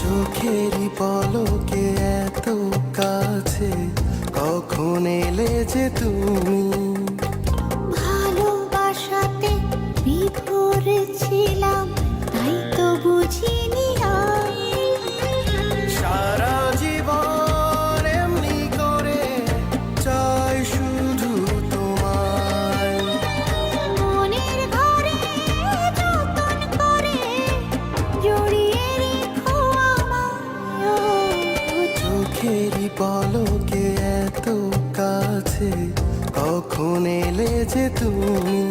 চোখেরই পলকে এত কাছে, কখন এলে যে তুমি। ভালোবাসাতে বিভোর ছিলাম, তাই তো বুঝিনি আর। সারা জীবন এমনি করে চাই শুধু তোমায়। মনের ঘরে যতন করে জড়িয়ে রেখো আমায়। চোখেরই পলকে এত কাছে, কখন এলে যে তুমি।